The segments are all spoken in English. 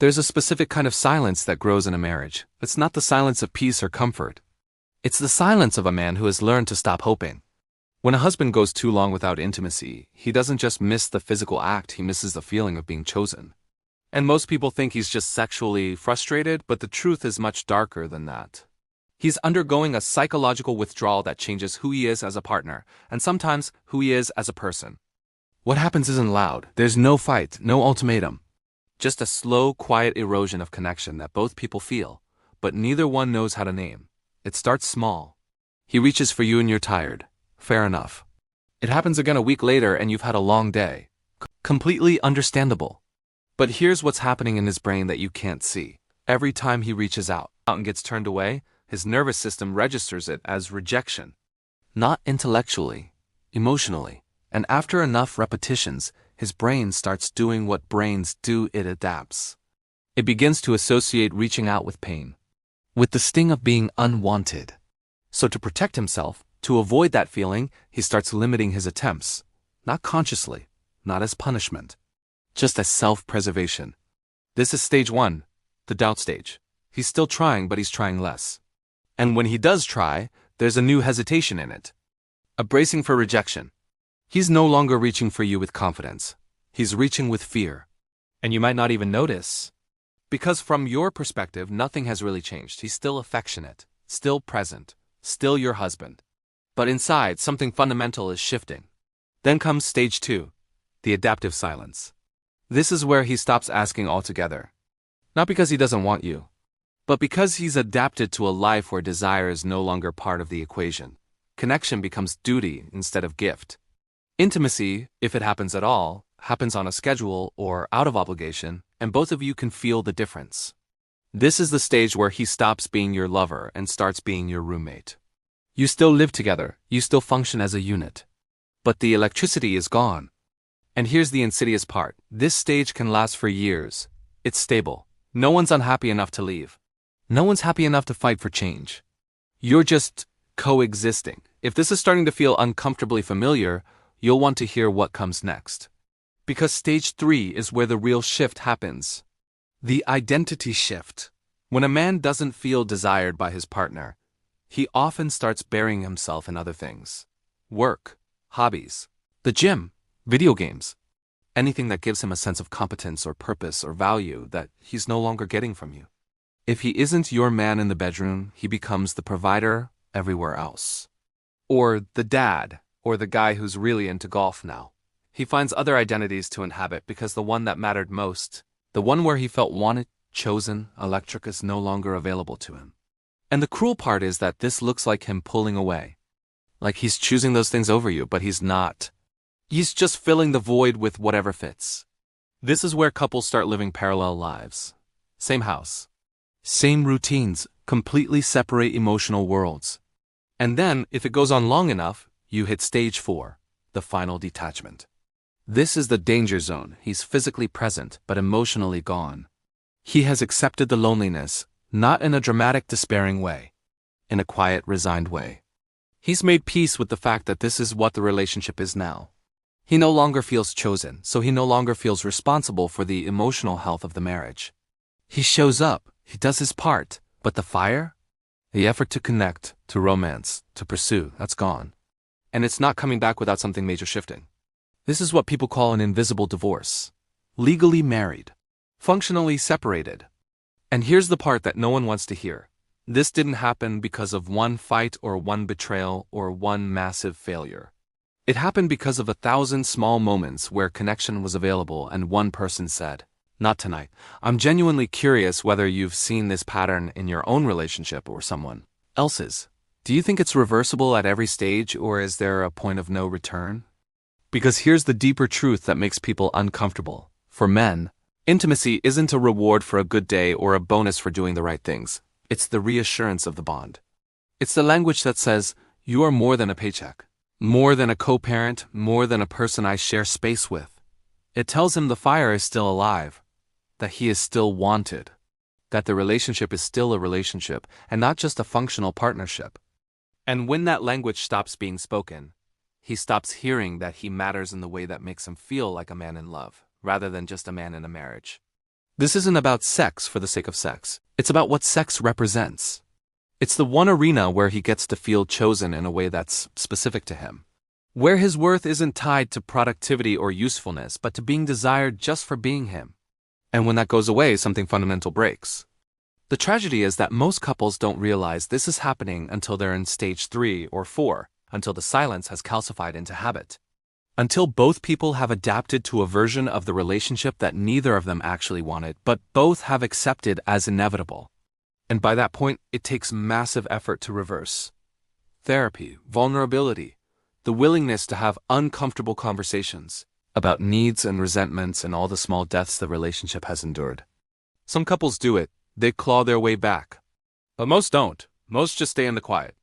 There's a specific kind of silence that grows in a marriage. It's not the silence of peace or comfort. It's the silence of a man who has learned to stop hoping. When a husband goes too long without intimacy, he doesn't just miss the physical act, he misses the feeling of being chosen. And most people think he's just sexually frustrated, but the truth is much darker than that. He's undergoing a psychological withdrawal that changes who he is as a partner, and sometimes who he is as a person. What happens isn't loud. There's no fight, no ultimatum. Just a slow, quiet erosion of connection that both people feel, but neither one knows how to name. It starts small. He reaches for you and you're tired. Fair enough. It happens again a week later and you've had a long day. Completely understandable. But here's what's happening in his brain that you can't see. Every time he reaches out and gets turned away, his nervous system registers it as rejection. Not intellectually, emotionally. And after enough repetitions, his brain starts doing what brains do, it adapts. It begins to associate reaching out with pain, with the sting of being unwanted. So to protect himself, to avoid that feeling, he starts limiting his attempts, not consciously, not as punishment, just as self-preservation. This is stage 1, the doubt stage. He's still trying, but he's trying less. And when he does try, there's a new hesitation in it. A bracing for rejection. He's no longer reaching for you with confidence. He's reaching with fear. And you might not even notice. Because from your perspective, nothing has really changed. He's still affectionate, still present, still your husband. But inside, something fundamental is shifting. Then comes stage 2, the adaptive silence. This is where he stops asking altogether. Not because he doesn't want you, but because he's adapted to a life where desire is no longer part of the equation. Connection becomes duty instead of gift. Intimacy, if it happens at all, happens on a schedule or out of obligation, and both of you can feel the difference. This is the stage where he stops being your lover and starts being your roommate. You still live together, you still function as a unit. But the electricity is gone. And here's the insidious part. This stage can last for years. It's stable. No one's unhappy enough to leave. No one's happy enough to fight for change. You're just coexisting. If this is starting to feel uncomfortably familiar, you'll want to hear what comes next. Because stage 3 is where the real shift happens. The identity shift. When a man doesn't feel desired by his partner, he often starts burying himself in other things. Work, hobbies, the gym, video games. Anything that gives him a sense of competence or purpose or value that he's no longer getting from you. If he isn't your man in the bedroom, he becomes the provider everywhere else. Or the dad, or the guy who's really into golf now. He finds other identities to inhabit because the one that mattered most, the one where he felt wanted, chosen, electric, is no longer available to him. And the cruel part is that this looks like him pulling away. Like he's choosing those things over you, but he's not. He's just filling the void with whatever fits. This is where couples start living parallel lives. Same house. Same routines, completely separate emotional worlds. And then, if it goes on long enough, you hit stage 4, the final detachment. This is the danger zone. He's physically present, but emotionally gone. He has accepted the loneliness, not in a dramatic, despairing way, in a quiet, resigned way. He's made peace with the fact that this is what the relationship is now. He no longer feels chosen, so he no longer feels responsible for the emotional health of the marriage. He shows up, he does his part, but the fire? The effort to connect, to romance, to pursue, that's gone. And it's not coming back without something major shifting. This is what people call an invisible divorce. Legally married. Functionally separated. And here's the part that no one wants to hear. This didn't happen because of one fight or one betrayal or one massive failure. It happened because of 1,000 small moments where connection was available and one person said, "Not tonight." I'm genuinely curious whether you've seen this pattern in your own relationship or someone else's. Do you think it's reversible at every stage, or is there a point of no return? Because here's the deeper truth that makes people uncomfortable. For men, intimacy isn't a reward for a good day or a bonus for doing the right things. It's the reassurance of the bond. It's the language that says, you are more than a paycheck, more than a co-parent, more than a person I share space with. It tells him the fire is still alive, that he is still wanted, that the relationship is still a relationship and not just a functional partnership. And when that language stops being spoken, he stops hearing that he matters in the way that makes him feel like a man in love, rather than just a man in a marriage. This isn't about sex for the sake of sex. It's about what sex represents. It's the one arena where he gets to feel chosen in a way that's specific to him. Where his worth isn't tied to productivity or usefulness, but to being desired just for being him. And when that goes away, something fundamental breaks. The tragedy is that most couples don't realize this is happening until they're in stage 3 or 4, until the silence has calcified into habit. Until both people have adapted to a version of the relationship that neither of them actually wanted, but both have accepted as inevitable. And by that point, it takes massive effort to reverse. Therapy, vulnerability, the willingness to have uncomfortable conversations about needs and resentments and all the small deaths the relationship has endured. Some couples do it. They claw their way back. But most don't. Most just stay in the quiet.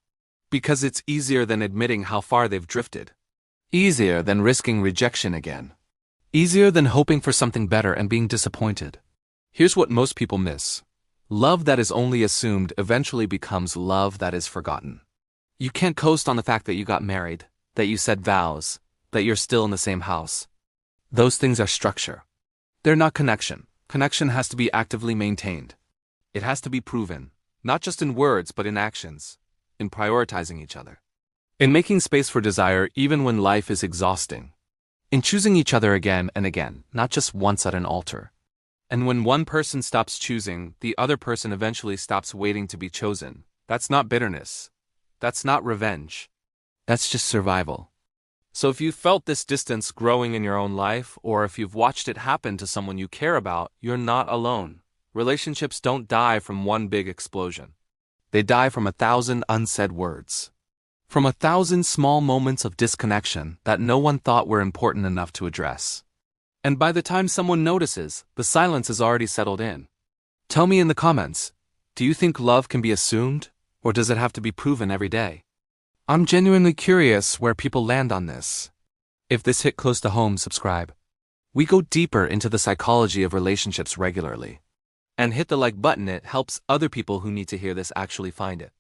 Because it's easier than admitting how far they've drifted. Easier than risking rejection again. Easier than hoping for something better and being disappointed. Here's what most people miss. Love that is only assumed eventually becomes love that is forgotten. You can't coast on the fact that you got married, that you said vows, that you're still in the same house. Those things are structure. They're not connection. Connection has to be actively maintained. It has to be proven, not just in words but in actions, in prioritizing each other. In making space for desire even when life is exhausting. In choosing each other again and again, not just once at an altar. And when one person stops choosing, the other person eventually stops waiting to be chosen. That's not bitterness. That's not revenge. That's just survival. So if you felt this distance growing in your own life, or if you've watched it happen to someone you care about, you're not alone. Relationships don't die from one big explosion. They die from 1,000 unsaid words. From 1,000 small moments of disconnection that no one thought were important enough to address. And by the time someone notices, the silence has already settled in. Tell me in the comments, do you think love can be assumed, or does it have to be proven every day? I'm genuinely curious where people land on this. If this hit close to home, subscribe. We go deeper into the psychology of relationships regularly. And hit the like button, it helps other people who need to hear this actually find it.